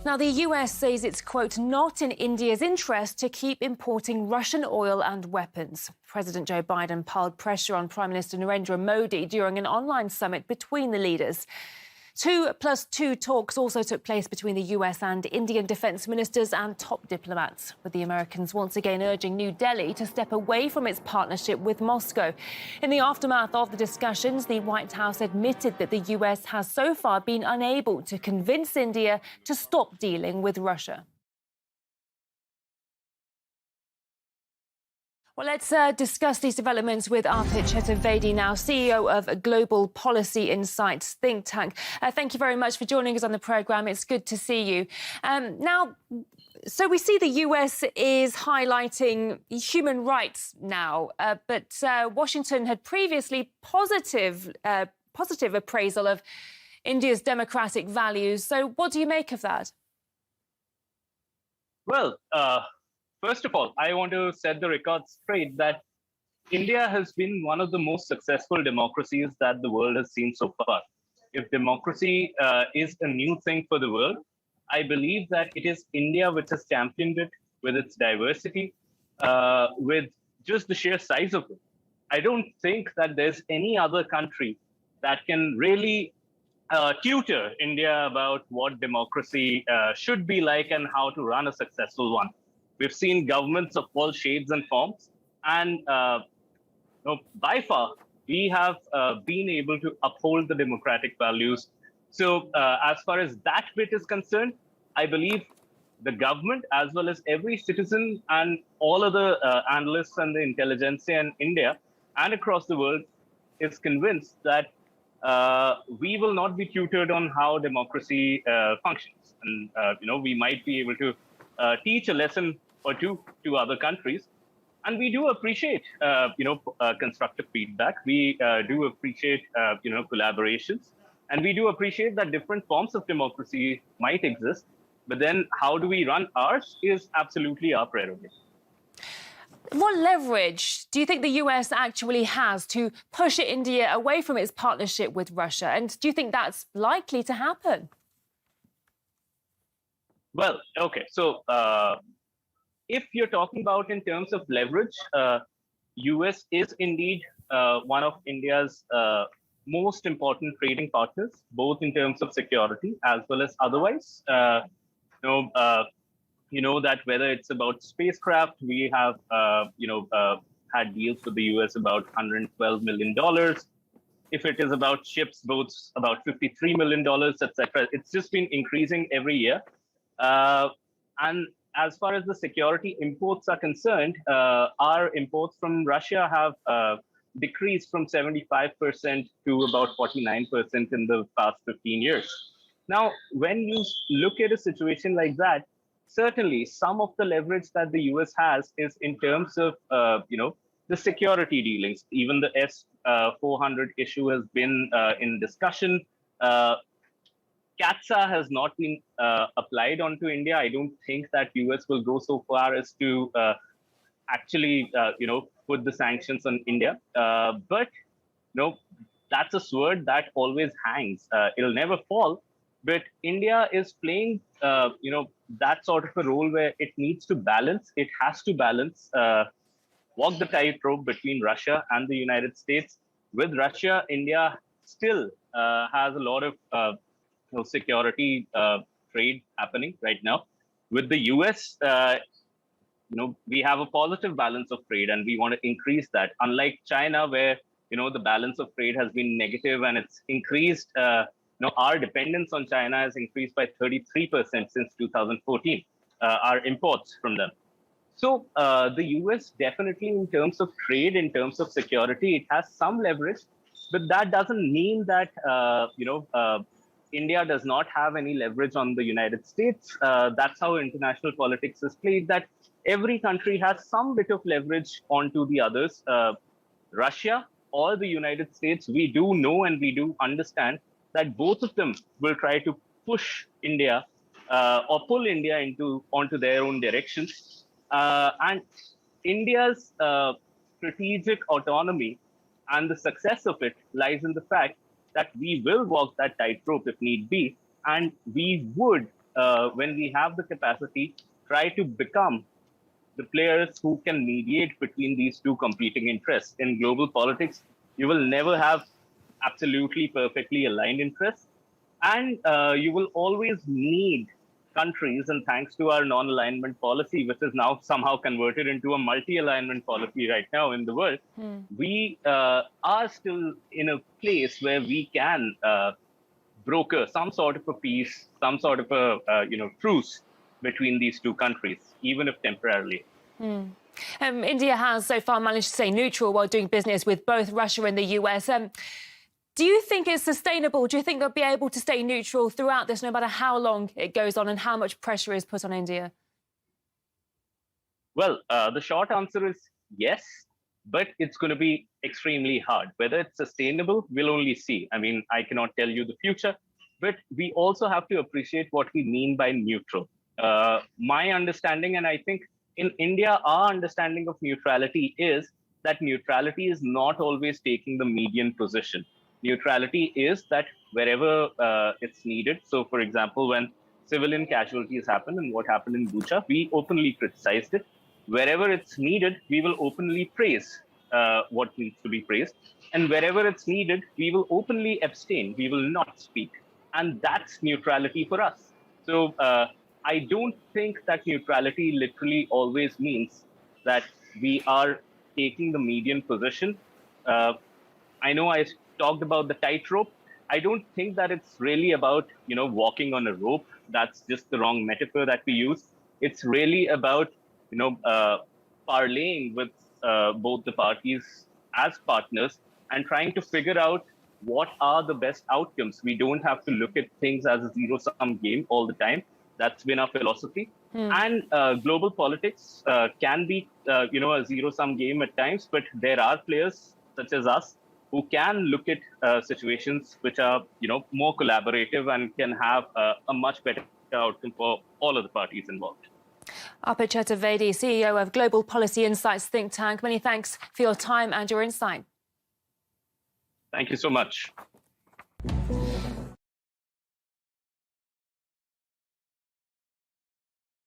Now, the US says it's, quote, not in India's interest to keep importing Russian oil and weapons. President Joe Biden piled pressure on Prime Minister Narendra Modi during an online summit between the leaders. 2+2 talks also took place between the US and Indian defence ministers and top diplomats, with the Americans once again urging New Delhi to step away from its partnership with Moscow. In the aftermath of the discussions, the White House admitted that the US has so far been unable to convince India to stop dealing with Russia. Well, let's discuss these developments with Arpit Chaturvedi now, CEO of Global Policy Insights think tank. Thank you very much for joining us on the programme. It's good to see you. So we see the US is highlighting human rights now, but Washington had previously positive appraisal of India's democratic values. So what do you make of that? Well, first of all, I want to set the record straight that India has been one of the most successful democracies that the world has seen so far. If democracy is a new thing for the world, I believe that it is India which has championed it with its diversity, with just the sheer size of it. I don't think that there's any other country that can really tutor India about what democracy should be like and how to run a successful one. We've seen governments of all shades and forms, and by far, we have been able to uphold the democratic values. So as far as that bit is concerned, I believe the government, as well as every citizen and all other analysts and the intelligentsia in India and across the world, is convinced that we will not be tutored on how democracy functions. And, we might be able to teach a lesson or two to other countries. And we do appreciate, constructive feedback. We do appreciate, collaborations. And we do appreciate that different forms of democracy might exist. But then how do we run ours is absolutely our prerogative. What leverage do you think the US actually has to push India away from its partnership with Russia? And do you think that's likely to happen? Well, okay. So if you're talking about in terms of leverage, US is indeed one of India's most important trading partners, both in terms of security as well as otherwise. That whether it's about spacecraft, we have had deals with the US about $112 million. If it is about ships, boats, about $53 million, etc. It's just been increasing every year. And as far as the security imports are concerned, our imports from Russia have decreased from 75% to about 49% in the past 15 years. Now, when you look at a situation like that, certainly some of the leverage that the US has is in terms of, the security dealings. Even the S-400 issue has been in discussion. CATSA has not been applied onto India. I don't think that US will go so far as to actually, put the sanctions on India. But that's a sword that always hangs. It'll never fall. But India is playing, that sort of a role where it needs to balance. It has to balance, walk the tightrope between Russia and the United States. With Russia, India still has a lot of security trade happening right now. With the US, we have a positive balance of trade, and we want to increase that. Unlike China, where the balance of trade has been negative and it's increased. Our dependence on China has increased by 33% since 2014. Our imports from them. So the US definitely, in terms of trade, in terms of security, it has some leverage, but that doesn't mean that India does not have any leverage on the United States. That's how international politics is played, that every country has some bit of leverage onto the others. Russia or the United States, we do know and we do understand that both of them will try to push India or pull India onto their own directions. And India's strategic autonomy and the success of it lies in the fact that we will walk that tightrope if need be, and we would when we have the capacity, try to become the players who can mediate between these two competing interests. In global politics, you will never have absolutely perfectly aligned interests. And you will always need countries, and thanks to our non-alignment policy, which is now somehow converted into a multi-alignment policy right now in the world, we are still in a place where we can broker some sort of a peace, some sort of a truce between these two countries, even if temporarily. India has so far managed to stay neutral while doing business with both Russia and the US. Do you think it's sustainable? Do you think they'll be able to stay neutral throughout this, no matter how long it goes on and how much pressure is put on India? Well, the short answer is yes, but it's going to be extremely hard. Whether it's sustainable, we'll only see. I mean, I cannot tell you the future, but we also have to appreciate what we mean by neutral. My understanding, and I think in India, our understanding of neutrality is that neutrality is not always taking the median position. Neutrality is that wherever it's needed. So, for example, when civilian casualties happen and what happened in Bucha, we openly criticized it. Wherever it's needed, we will openly praise what needs to be praised. And wherever it's needed, we will openly abstain. We will not speak. And that's neutrality for us. So I don't think that neutrality literally always means that we are taking the median position. I know I talked about the tightrope. I don't think that it's really about, walking on a rope. That's just the wrong metaphor that we use. It's really about, parlaying with both the parties as partners and trying to figure out what are the best outcomes. We don't have to look at things as a zero-sum game all the time. That's been our philosophy. And global politics can be, a zero-sum game at times, but there are players such as us who can look at situations which are, more collaborative and can have a much better outcome for all of the parties involved. Arpit Chaturvedi, CEO of Global Policy Insights think tank. Many thanks for your time and your insight. Thank you so much.